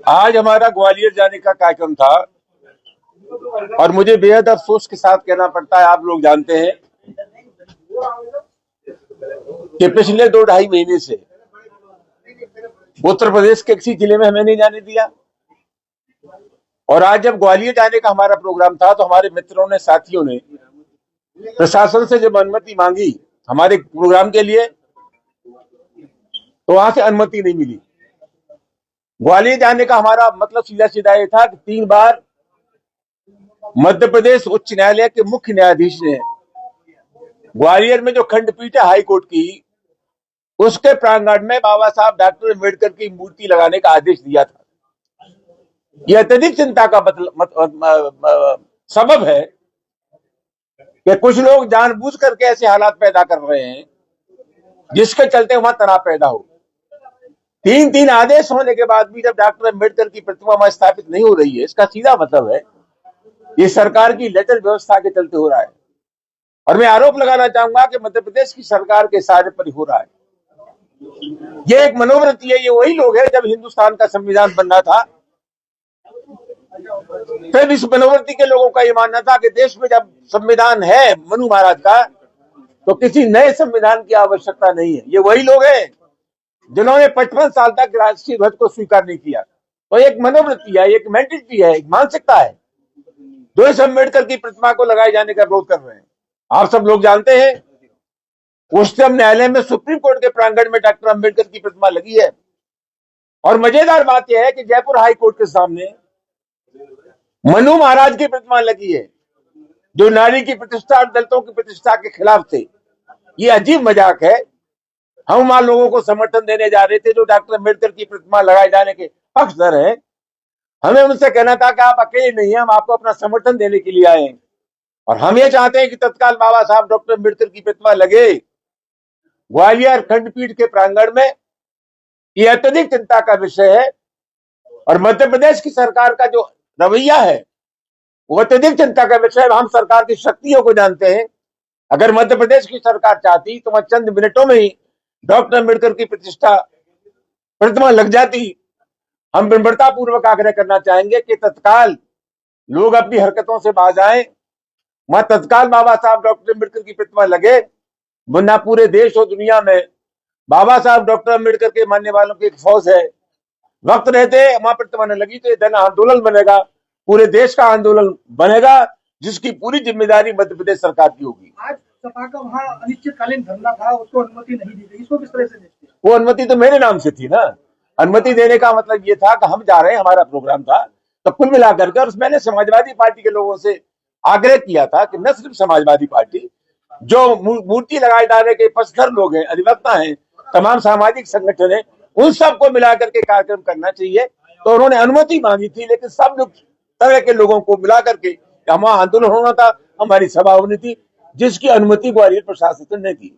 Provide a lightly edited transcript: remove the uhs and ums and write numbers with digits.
आज हमारा ग्वालियर जाने का कार्यक्रम था और मुझे बेहद अफसोस के साथ कहना पड़ता है, आप लोग जानते हैं कि पिछले 2-2.5 महीने से उत्तर प्रदेश के किसी जिले में हमें नहीं जाने दिया। और आज जब ग्वालियर जाने का हमारा प्रोग्राम था तो हमारे मित्रों ने, साथियों ने प्रशासन से जब अनुमति मांगी हमारे प्रोग्राम के लिए तो वहां से अनुमति नहीं मिली। ग्वालियर जाने का हमारा मतलब सीधा सीधा ये था कि 3 बार मध्य प्रदेश उच्च न्यायालय के मुख्य न्यायाधीश ने ग्वालियर में जो खंडपीठ है हाई कोर्ट की, उसके प्रांगण में बाबा साहब डॉक्टर अम्बेडकर की मूर्ति लगाने का आदेश दिया था। यह अत्यधिक चिंता का सबब है कि कुछ लोग जानबूझ करके ऐसे हालात पैदा कर रहे हैं जिसके चलते वहां तनाव पैदा हो। 3 आदेश होने के बाद भी जब डॉक्टर अम्बेडकर की प्रतिमा वहां स्थापित नहीं हो रही है, इसका सीधा मतलब है ये सरकार की लेटर व्यवस्था के चलते हो रहा है। और मैं आरोप लगाना चाहूंगा कि मध्य प्रदेश की सरकार के इशारे पर हो रहा है। ये एक मनोवृत्ति है। ये वही लोग हैं जब हिंदुस्तान का संविधान बनना था फिर इस मनोवृत्ति के लोगों का ये मानना था कि देश में जब संविधान है मनु महाराज का तो किसी नए संविधान की आवश्यकता नहीं है। ये वही लोग हैं जिन्होंने 55 साल तक राष्ट्रीय ध्वज को स्वीकार नहीं किया। तो एक मनोवृत्ति है, एक मेंटेलिटी है, एक मानसिकता है जो इस अम्बेडकर की प्रतिमा को लगाए जाने का विरोध कर रहे हैं। आप सब लोग जानते हैं उच्चतम न्यायालय में, सुप्रीम कोर्ट के प्रांगण में डॉक्टर अम्बेडकर की प्रतिमा लगी है। और मजेदार बात यह है कि जयपुर हाई कोर्ट के सामने मनु महाराज की प्रतिमा लगी है जो नारी की प्रतिष्ठा और दलितों की प्रतिष्ठा के खिलाफ थे। ये अजीब मजाक है। हम वहां लोगों को समर्थन देने जा रहे थे जो डॉक्टर अम्बेडकर की प्रतिमा लगाए जाने के पक्षधर हैं। हमें उनसे कहना था कि आप अकेले नहीं हैं, हम आपको अपना समर्थन देने के लिए आए हैं और हम ये चाहते हैं कि तत्काल बाबा साहब डॉक्टर अम्बेडकर की प्रतिमा लगे ग्वालियर खंडपीठ के प्रांगण में। ये अत्यधिक चिंता का विषय है और मध्य प्रदेश की सरकार का जो रवैया है वो अत्यधिक चिंता का विषय है। हम सरकार की शक्तियों को जानते हैं। अगर मध्य प्रदेश की सरकार चाहती तो वह चंद मिनटों में ही डॉक्टर अम्बेडकर की प्रतिमा लग जाती। हम विनम्रता पूर्वक आग्रह करना चाहेंगे कि तत्काल लोग अपनी हरकतों से बाज आए, वहां तत्काल बाबा साहब डॉक्टर अम्बेडकर की प्रतिमा लगे, वरना पूरे देश और दुनिया में बाबा साहब डॉक्टर अम्बेडकर के मानने वालों की एक फौज है। वक्त रहते वहां प्रतिमा न लगी तो ये जन आंदोलन बनेगा, पूरे देश का आंदोलन बनेगा जिसकी पूरी जिम्मेदारी मध्य प्रदेश सरकार की होगी। आज सपा का वहाँ अनिश्चितकालीन धरना था, उसको अनुमति नहीं दी गई, इसको किस तरह से देखते हैं? वो अनुमति तो मेरे नाम से थी ना। अनुमति देने का मतलब ये था कि हम जा रहे हैं, हमारा प्रोग्राम था। तो कुल मिलाकर के, और मैंने समाजवादी पार्टी के लोगों से आग्रह किया था कि न सिर्फ समाजवादी पार्टी, जो मूर्ति लगाए जाने के पक्षधर लोग हैं, अधिवक्ता हैं, तमाम सामाजिक संगठन है, उन सबको मिलाकर के कार्यक्रम करना चाहिए। तो उन्होंने अनुमति मांगी थी, लेकिन सब तरह के लोगों को मिलाकर के हमारा आंदोलन होना था, हमारी सभा होनी थी, जिसकी अनुमति ग्वालियर प्रशासन ने दी।